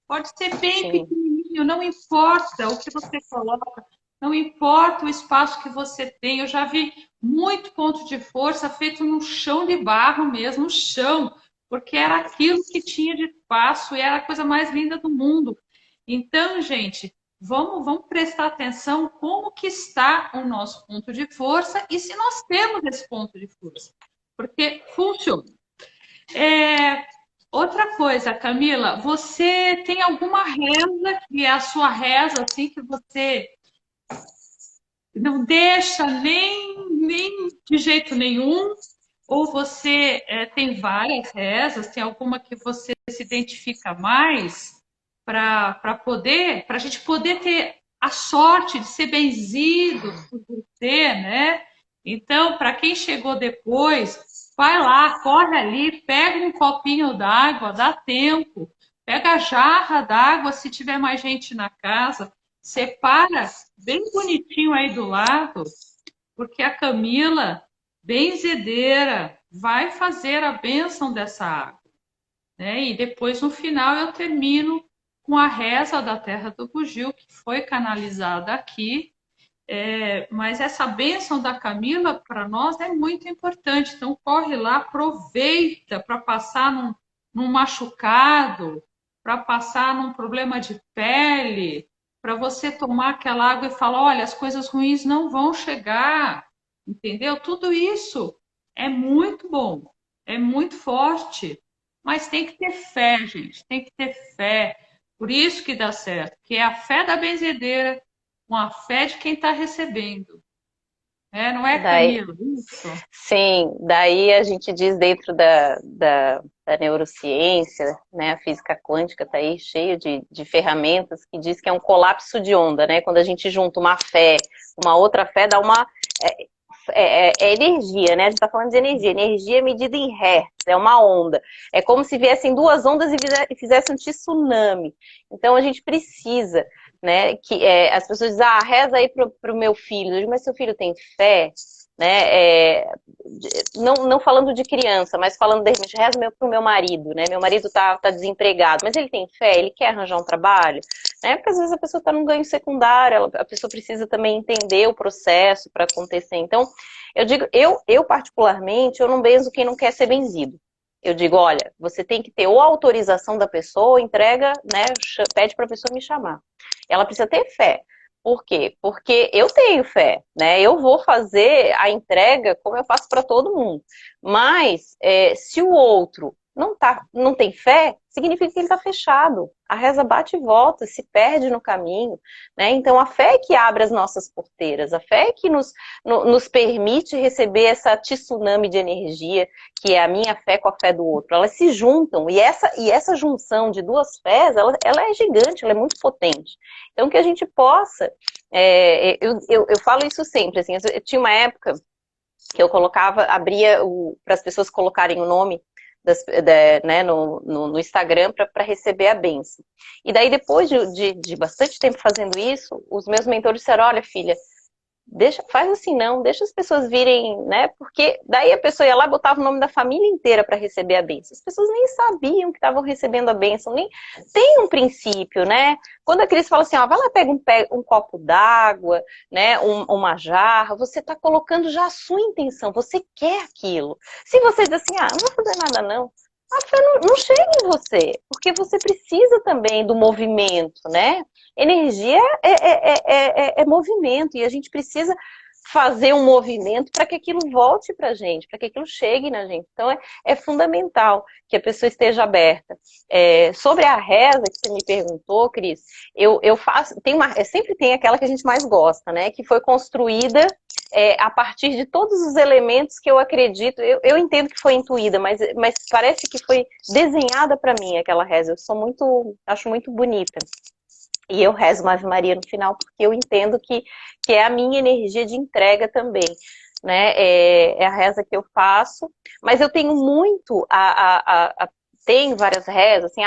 pode ser bem Sim. pequenininho, não importa o que você coloca, não importa o espaço que você tem. Eu já vi muito ponto de força feito no chão de barro mesmo, no chão, porque era aquilo que tinha de espaço e era a coisa mais linda do mundo. Então, gente, vamos prestar atenção como que está o nosso ponto de força e se nós temos esse ponto de força, porque funciona. Outra coisa, Camila, você tem alguma reza que é a sua reza, assim, que você não deixa nem de jeito nenhum? Ou você tem várias rezas, tem alguma que você se identifica mais para a gente poder ter a sorte de ser benzido por você, né? Então, para quem chegou depois, vai lá, corre ali, pega um copinho d'água, dá tempo, pega a jarra d'água se tiver mais gente na casa, separa bem bonitinho aí do lado, porque a Camila, benzedeira, vai fazer a bênção dessa água. né? E depois, no final, eu termino com a reza da Terra do Bugio, que foi canalizada aqui. Mas essa bênção da Camila, para nós, é muito importante. Então, corre lá, aproveita para passar num machucado, para passar num problema de pele, para você tomar aquela água e falar: olha, as coisas ruins não vão chegar, entendeu? Tudo isso é muito bom, é muito forte, mas tem que ter fé, gente, tem que ter fé. Por isso que dá certo, que é a fé da benzedeira com a fé de quem está recebendo. Não é, Daí, Camila? Isso. sim, daí a gente diz dentro da neurociência, né, a física quântica está aí cheia de ferramentas que diz que é um colapso de onda, né? Quando a gente junta uma fé, uma outra fé, dá uma. É energia, né? A gente está falando de energia. Energia é medida em hertz, é uma onda. É como se viessem duas ondas e fizessem um tsunami. Então a gente precisa, né? Que as pessoas dizem, reza aí pro meu filho. Eu digo, mas seu filho tem fé? Né? Não falando de criança, mas falando de repente, reza pro meu marido, né? Meu marido tá desempregado, mas ele tem fé, ele quer arranjar um trabalho, né? Porque às vezes a pessoa está num ganho secundário, a pessoa precisa também entender o processo para acontecer. Então, eu digo, eu particularmente, eu não benzo quem não quer ser benzido. Eu digo, olha, você tem que ter ou a autorização da pessoa, entrega, né? Pede para a pessoa me chamar. Ela precisa ter fé. Por quê? Porque eu tenho fé, né? Eu vou fazer a entrega como eu faço para todo mundo. Mas se o outro não tem fé, significa que ele está fechado. A reza bate e volta, se perde no caminho, né? Então a fé é que abre as nossas porteiras, a fé é que nos permite receber essa tsunami de energia, que é a minha fé com a fé do outro. Elas se juntam, e essa junção de duas fés, ela é gigante, ela é muito potente. Então que a gente possa, eu falo isso sempre, assim, eu tinha uma época que eu abria para as pessoas colocarem o nome né, no Instagram para receber a benção. E daí, depois de bastante tempo fazendo isso, os meus mentores disseram, olha, filha, faz assim não, deixa as pessoas virem, né? Porque daí a pessoa ia lá e botava o nome da família inteira para receber a bênção. As pessoas nem sabiam que estavam recebendo a bênção, nem tem um princípio, né? Quando a Cris fala assim, ó, vai lá pega um copo d'água, né? Uma jarra, você está colocando já a sua intenção, você quer aquilo. Se você diz assim, não vou fazer nada não, a fé não chega em você, porque você precisa também do movimento, né? Energia é movimento e a gente precisa fazer um movimento para que aquilo volte para a gente, para que aquilo chegue na gente. Então é fundamental que a pessoa esteja aberta. Sobre a reza que você me perguntou, Cris, eu faço, sempre tem aquela que a gente mais gosta, né? Que foi construída a partir de todos os elementos que eu acredito, eu entendo que foi intuída, mas parece que foi desenhada para mim aquela reza. Acho muito bonita. E eu rezo uma Ave Maria no final, porque eu entendo que é a minha energia de entrega também. Né? É a reza que eu faço, mas eu tenho muito tem várias rezas, assim,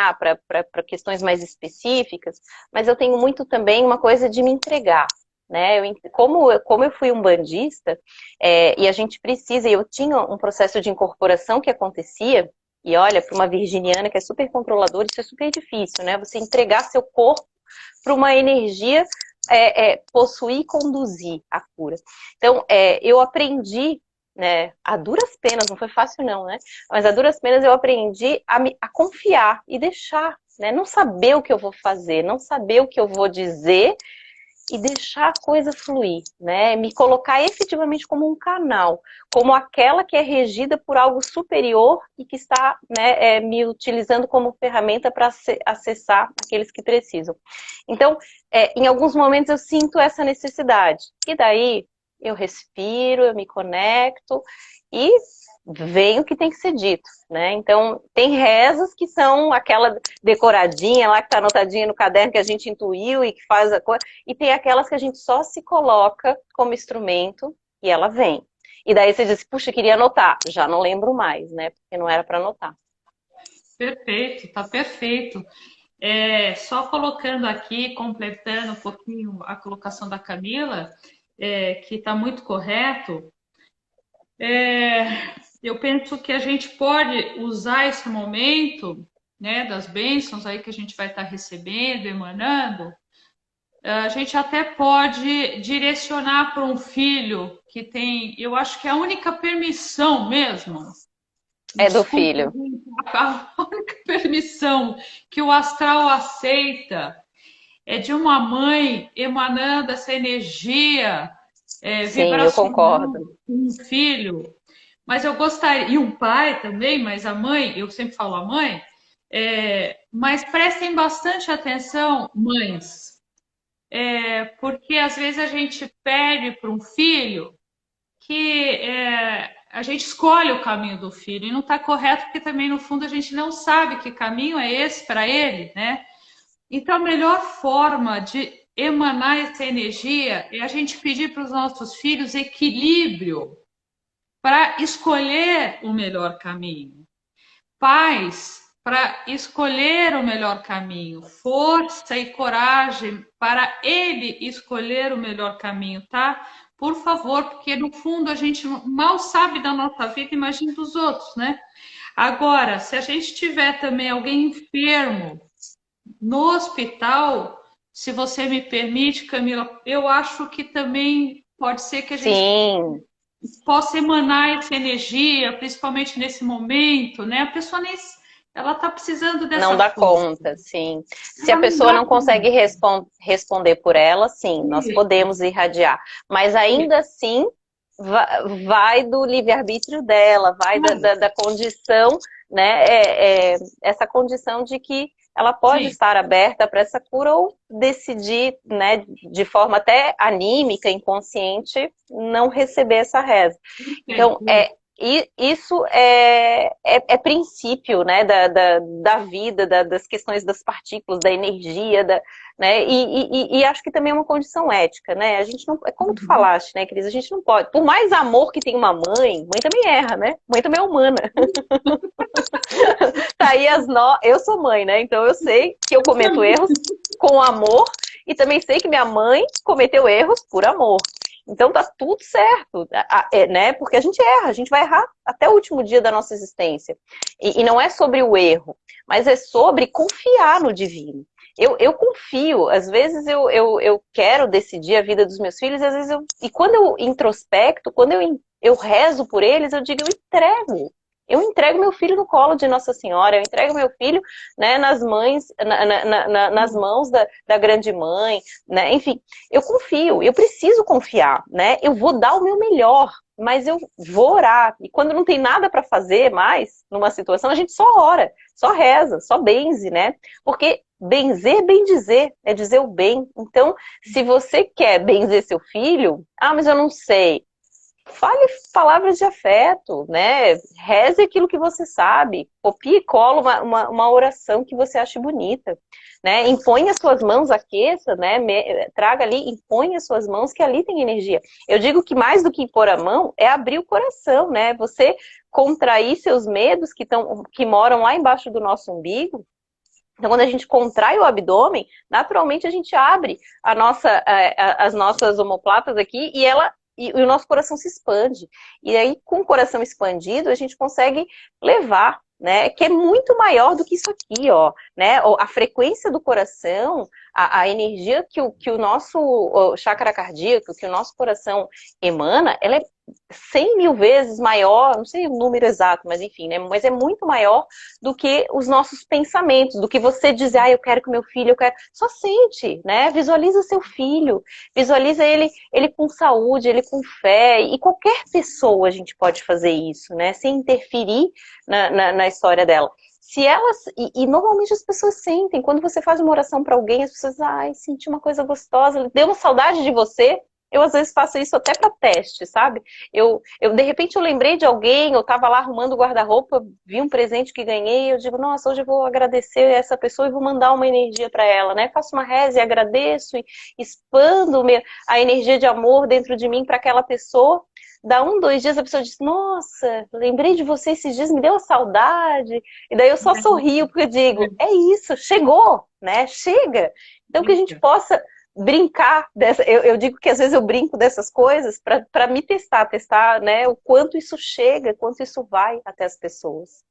para questões mais específicas, mas eu tenho muito também uma coisa de me entregar. Né? Como eu fui um bandista, e a gente precisa, e eu tinha um processo de incorporação que acontecia, e olha, para uma virginiana que é super controladora, isso é super difícil, né? Você entregar seu corpo para uma energia possuir e conduzir a cura. Então, eu aprendi, né, a duras penas, não foi fácil não, né? Mas a duras penas eu aprendi a confiar e deixar, né? Não saber o que eu vou fazer, não saber o que eu vou dizer e deixar a coisa fluir, né? Me colocar efetivamente como um canal, como aquela que é regida por algo superior e que está, né, me utilizando como ferramenta para acessar aqueles que precisam. Então, em alguns momentos eu sinto essa necessidade. E daí eu respiro, eu me conecto e vem o que tem que ser dito, né? Então, tem rezas que são aquela decoradinha lá que está anotadinha no caderno que a gente intuiu e que faz a coisa, e tem aquelas que a gente só se coloca como instrumento e ela vem. E daí você diz, puxa, queria anotar. Já não lembro mais, né? Porque não era para anotar. Perfeito, tá perfeito. Só colocando aqui, completando um pouquinho a colocação da Camila, que está muito correto. Eu penso que a gente pode usar esse momento né, das bênçãos aí que a gente vai estar recebendo, emanando, a gente até pode direcionar para um filho que tem, eu acho que é a única permissão mesmo, É do desculpa, filho. a única permissão que o astral aceita é de uma mãe emanando essa energia Sim, eu vibracional concordo. com um filho. Mas eu gostaria, e um pai também, mas a mãe, eu sempre falo a mãe, mas prestem bastante atenção, mães, porque às vezes a gente pede para um filho que a gente escolhe o caminho do filho e não está correto, porque também no fundo a gente não sabe que caminho é esse para ele, né? Então a melhor forma de emanar essa energia é a gente pedir para os nossos filhos equilíbrio para escolher o melhor caminho. Paz para escolher o melhor caminho, força e coragem para ele escolher o melhor caminho, tá? Por favor, porque no fundo a gente mal sabe da nossa vida, imagina dos outros, né? Agora, se a gente tiver também alguém enfermo no hospital, se você me permite, Camila, eu acho que também pode ser que a gente Sim, possa emanar essa energia, principalmente nesse momento, né? A pessoa nem ela está precisando não dessa dá força. conta, sim. Se a Ela não pessoa dá não consegue responder por ela, sim, nós conta. podemos irradiar. Mas ainda assim, vai do livre-arbítrio dela, vai da condição, né? Essa condição de que ela pode Sim, estar aberta para essa cura ou decidir, né, de forma até anímica, inconsciente, não receber essa reza. Então, sim. isso é princípio, né, da vida, das questões das partículas, da energia, né, e acho que também é uma condição ética, né, a gente não, é como tu falaste, né, Cris, a gente não pode, por mais amor que tem uma mãe, mãe também erra, né, mãe também é humana, tá aí eu sou mãe, né, então eu sei que eu cometo erros com amor, e também sei que minha mãe cometeu erros por amor. Então tá tudo certo, né? Porque a gente erra, a gente vai errar até o último dia da nossa existência. E não é sobre o erro, mas é sobre confiar no divino. Eu confio, às vezes eu quero decidir a vida dos meus filhos, às vezes e quando eu introspecto, quando eu rezo por eles, eu digo, eu entrego. Eu entrego meu filho no colo de Nossa Senhora, eu entrego meu filho, né, nas mães, nas mãos da grande mãe, né? Enfim, eu confio, eu preciso confiar, né? Eu vou dar o meu melhor, mas eu vou orar. E quando não tem nada para fazer mais numa situação, a gente só ora, só reza, só benze, né? Porque benzer, bem dizer, é dizer o bem. Então, se você quer benzer seu filho, mas eu não sei. Fale palavras de afeto, né? Reze aquilo que você sabe. Copie e cola uma oração que você ache bonita, né? Impõe as suas mãos, aqueça, né? Traga ali, impõe as suas mãos, que ali tem energia. Eu digo que mais do que impor a mão é abrir o coração, né? Você contrair seus medos que moram lá embaixo do nosso umbigo. Então, quando a gente contrai o abdômen, naturalmente a gente abre as nossas omoplatas aqui e o nosso coração se expande. E aí, com o coração expandido, a gente consegue levar, né? Que é muito maior do que isso aqui, ó. Né? A frequência do coração, a energia que o nosso chakra cardíaco, que o nosso coração emana, ela é 100 mil vezes maior, não sei o número exato, mas enfim, né? Mas é muito maior do que os nossos pensamentos, do que você dizer, eu quero que meu filho, eu quero. Só sente, né? Visualiza seu filho, visualiza ele com saúde, ele com fé, e qualquer pessoa a gente pode fazer isso, né? Sem interferir na história dela. Se elas, e normalmente as pessoas sentem, quando você faz uma oração para alguém, as pessoas, senti uma coisa gostosa, deu uma saudade de você. Eu às vezes faço isso até para teste, sabe? De repente eu lembrei de alguém, eu estava lá arrumando o guarda-roupa, vi um presente que ganhei, eu digo, nossa, hoje eu vou agradecer essa pessoa e vou mandar uma energia para ela, né? Faço uma reza e agradeço e expando a energia de amor dentro de mim para aquela pessoa. Dá 2 dias a pessoa diz, nossa, lembrei de você esses dias, me deu uma saudade. E daí eu só sorrio, porque eu digo, é isso, chegou, né? Chega. Então que a gente possa brincar dessa, eu digo que às vezes eu brinco dessas coisas para me testar, né, o quanto isso chega, quanto isso vai até as pessoas.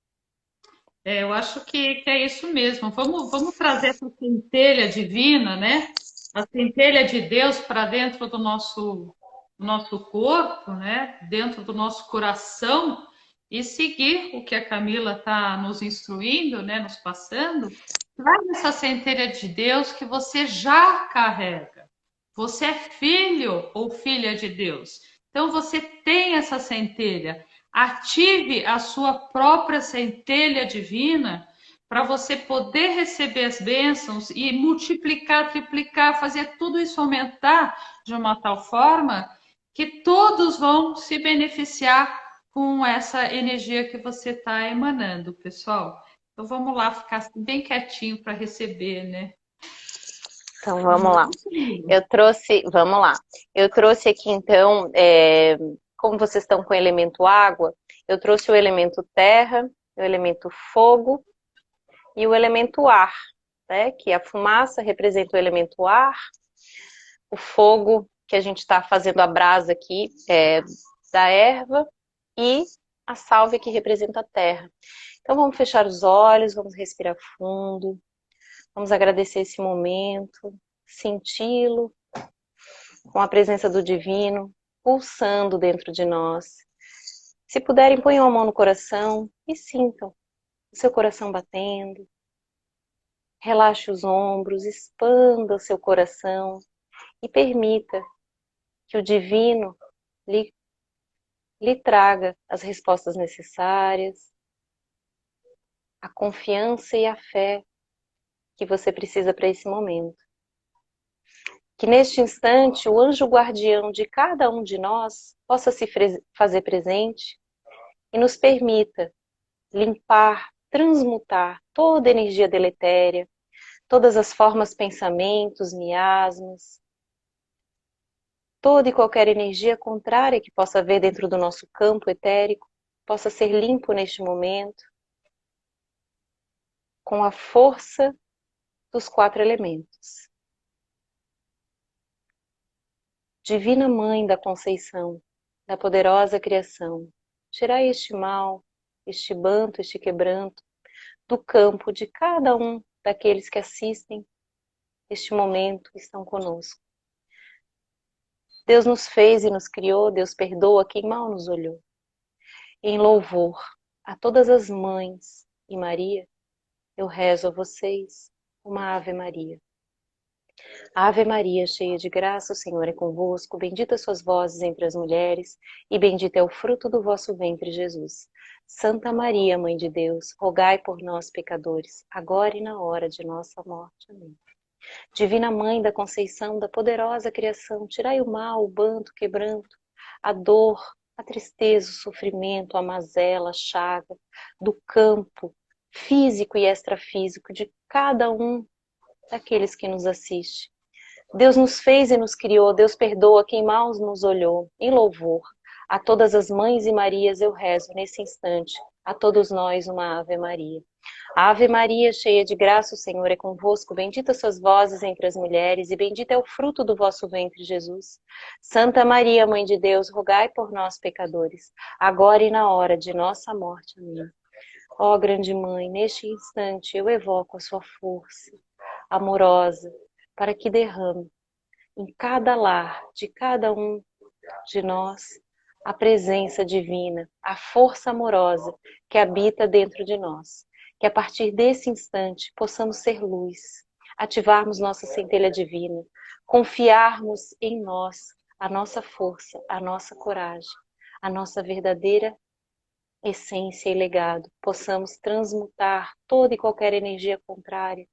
Eu acho que é isso mesmo. Vamos trazer essa centelha divina, né? A centelha de Deus para dentro do nosso corpo, né? Dentro do nosso coração e seguir o que a Camila está nos instruindo, né? Nos passando. Traz essa centelha de Deus que você já carrega. Você é filho ou filha de Deus. Então você tem essa centelha. Ative a sua própria centelha divina para você poder receber as bênçãos e multiplicar, triplicar, fazer tudo isso aumentar de uma tal forma que todos vão se beneficiar com essa energia que você está emanando, pessoal. Então vamos lá ficar bem quietinho para receber, né? Então, vamos lá. Vamos lá. Eu trouxe aqui, então, como vocês estão com o elemento água, eu trouxe o elemento terra, o elemento fogo e o elemento ar, né? Que a fumaça representa o elemento ar, o fogo, que a gente está fazendo a brasa aqui, da erva, e a sálvia, que representa a terra. Então, vamos fechar os olhos, vamos respirar fundo, vamos agradecer esse momento, senti-lo com a presença do divino pulsando dentro de nós. Se puderem, ponham a mão no coração e sintam o seu coração batendo. Relaxe os ombros, expanda o seu coração e permita que o divino lhe traga as respostas necessárias, a confiança e a fé que você precisa para esse momento. Que neste instante o anjo guardião de cada um de nós possa se fazer presente e nos permita limpar, transmutar toda energia deletéria, todas as formas, pensamentos, miasmas, toda e qualquer energia contrária que possa haver dentro do nosso campo etérico, possa ser limpo neste momento, com a força dos 4 elementos. Divina Mãe da Conceição, da poderosa criação, tirai este mal, este banto, este quebranto, do campo de cada um daqueles que assistem este momento e estão conosco. Deus nos fez e nos criou, Deus perdoa quem mal nos olhou. Em louvor a todas as mães e Maria, eu rezo a vocês uma Ave Maria. Ave Maria, cheia de graça, o Senhor é convosco, bendita sois vós entre as mulheres, e bendito é o fruto do vosso ventre, Jesus. Santa Maria, Mãe de Deus, rogai por nós, pecadores, agora e na hora de nossa morte. Amém. Divina Mãe da Conceição, da poderosa criação, tirai o mal, o banto, o quebranto, a dor, a tristeza, o sofrimento, a mazela, a chaga, do campo físico e extrafísico de cada um daqueles que nos assiste. Deus nos fez e nos criou, Deus perdoa quem mal nos olhou. Em louvor a todas as mães e Marias eu rezo nesse instante, a todos nós uma Ave Maria. Ave Maria, cheia de graça, o Senhor é convosco, bendita sois vós entre as mulheres, e bendito é o fruto do vosso ventre, Jesus. Santa Maria, Mãe de Deus, rogai por nós, pecadores, agora e na hora de nossa morte. Amém. Ó grande Mãe, neste instante eu evoco a sua força amorosa, para que derrame em cada lar de cada um de nós a presença divina, a força amorosa que habita dentro de nós. Que a partir desse instante possamos ser luz, ativarmos nossa centelha divina, confiarmos em nós a nossa força, a nossa coragem, a nossa verdadeira essência e legado. Possamos transmutar toda e qualquer energia contrária,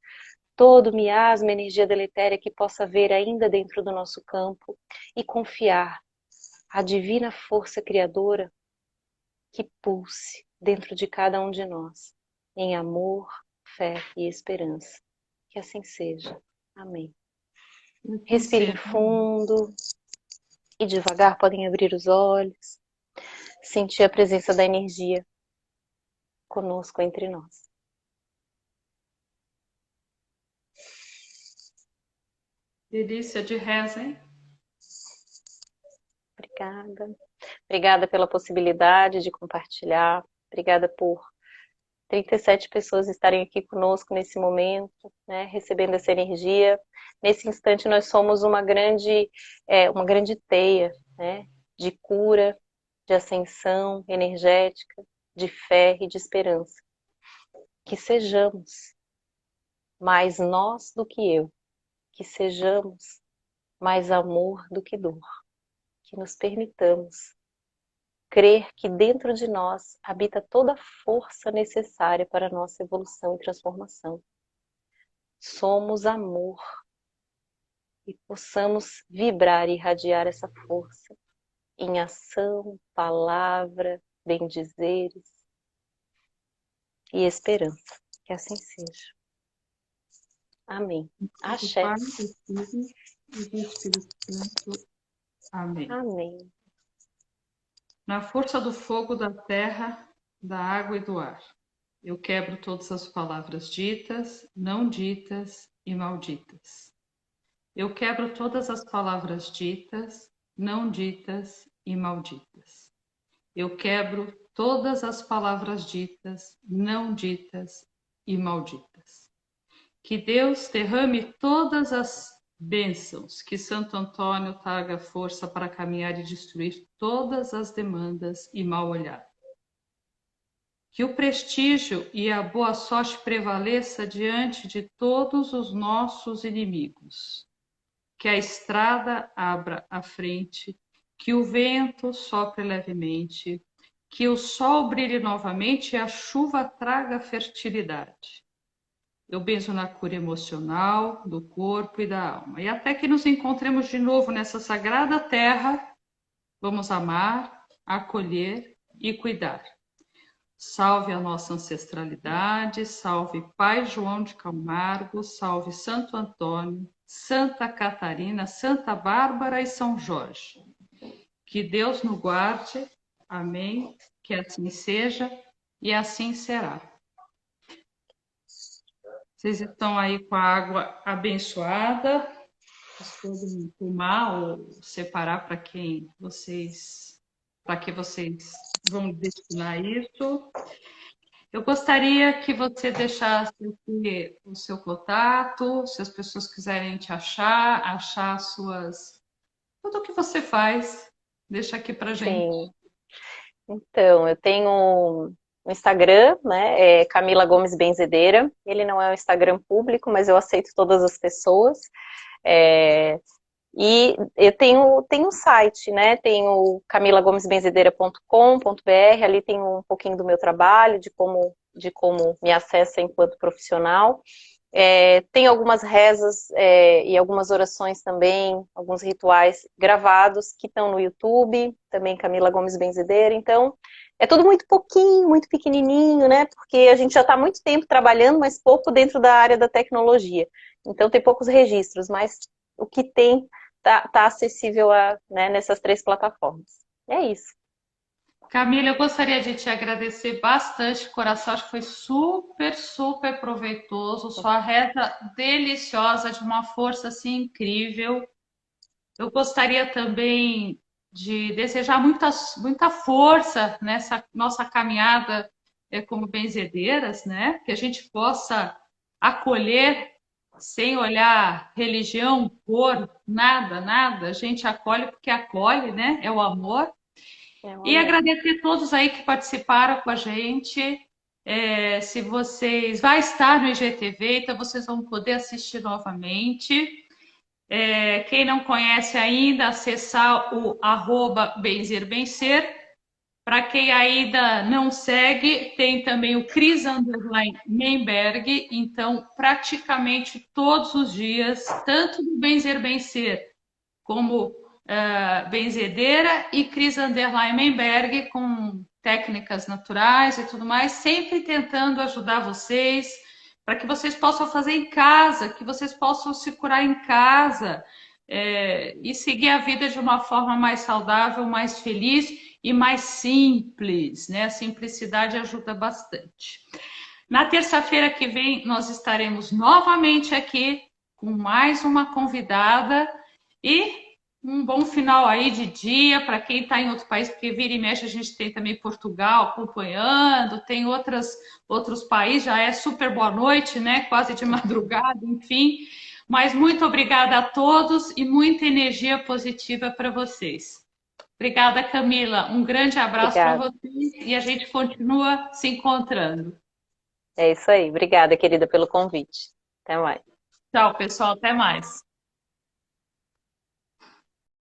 todo miasma, energia deletéria que possa haver ainda dentro do nosso campo e confiar a divina força criadora que pulse dentro de cada um de nós, em amor, fé e esperança. Que assim seja. Amém. Respirem fundo e devagar podem abrir os olhos, sentir a presença da energia conosco entre nós. Delícia de reza, hein? Obrigada. Obrigada pela possibilidade de compartilhar. Obrigada por 37 pessoas estarem aqui conosco nesse momento, né, recebendo essa energia. Nesse instante nós somos uma grande teia, né, de cura, de ascensão energética, de fé e de esperança. Que sejamos mais nós do que eu, que sejamos mais amor do que dor, que nos permitamos crer que dentro de nós habita toda a força necessária para a nossa evolução e transformação. Somos amor e possamos vibrar e irradiar essa força em ação, palavra, bendizeres e esperança. Que assim seja. Amém. Do Axé. Pai, do Filho e do Espírito Santo. Amém. Amém. Na força do fogo, da terra, da água e do ar, eu quebro todas as palavras ditas, não ditas e malditas. Eu quebro todas as palavras ditas, não ditas e malditas. Eu quebro todas as palavras ditas, não ditas e malditas. Que Deus derrame todas as bênçãos, que Santo Antônio traga força para caminhar e destruir todas as demandas e mal olhado. Que o prestígio e a boa sorte prevaleça diante de todos os nossos inimigos. Que a estrada abra à frente, que o vento sopre levemente, que o sol brilhe novamente e a chuva traga fertilidade. Eu benzo na cura emocional, do corpo e da alma. E até que nos encontremos de novo nessa sagrada terra, vamos amar, acolher e cuidar. Salve a nossa ancestralidade, salve Pai João de Camargo, salve Santo Antônio, Santa Catarina, Santa Bárbara e São Jorge. Que Deus nos guarde, amém, que assim seja e assim será. Vocês estão aí com a água abençoada, vocês podem tomar ou separar para que vocês vão destinar isso. Eu gostaria que você deixasse aqui o seu contato, se as pessoas quiserem te achar tudo o que você faz, deixa aqui pra gente. Sim. Então, eu tenho um Instagram, né? É Camila Gomes Benzedeira. Ele não é um Instagram público, mas eu aceito todas as pessoas. E eu tenho um site, né? Tenho camilagomesbenzedeira.com.br. Ali tem um pouquinho do meu trabalho, de como me acessa enquanto profissional. Tem algumas rezas e algumas orações também, alguns rituais gravados que estão no YouTube, também Camila Gomes Benzedeira. Então, é tudo muito pouquinho, muito pequenininho, né? Porque a gente já está há muito tempo trabalhando, mas pouco dentro da área da tecnologia. Então, tem poucos registros, mas o que tem tá acessível né, nessas 3 plataformas. É isso. Camila, eu gostaria de te agradecer bastante, coração, acho que foi super, super proveitoso, sua reza deliciosa, de uma força assim incrível. Eu gostaria também de desejar muita força nessa nossa caminhada como benzedeiras, né? Que a gente possa acolher sem olhar religião, cor, nada, nada. A gente acolhe porque acolhe, né? É o amor. E agradecer a todos aí que participaram com a gente. Se vocês vai estar no IGTV, então vocês vão poder assistir novamente. Quem não conhece ainda, acessar o @benzerbencer. Para quem ainda não segue, tem também o Cris Menberg. Então, praticamente todos os dias, tanto do Benzer Bencer como benzedeira e Cris Menberg com técnicas naturais e tudo mais, sempre tentando ajudar vocês, para que vocês possam fazer em casa, que vocês possam se curar em casa e seguir a vida de uma forma mais saudável, mais feliz e mais simples, né? A simplicidade ajuda bastante. Na terça-feira que vem, nós estaremos novamente aqui com mais uma convidada e Um bom final aí de dia para quem está em outro país, porque vira e mexe a gente tem também Portugal acompanhando, tem outros países, já é super boa noite, né? Quase de madrugada, enfim. Mas muito obrigada a todos e muita energia positiva para vocês. Obrigada, Camila. Um grande abraço para Obrigada. vocês e a gente continua se encontrando. É isso aí. Obrigada, querida, pelo convite. Até mais. Tchau, pessoal. Até mais.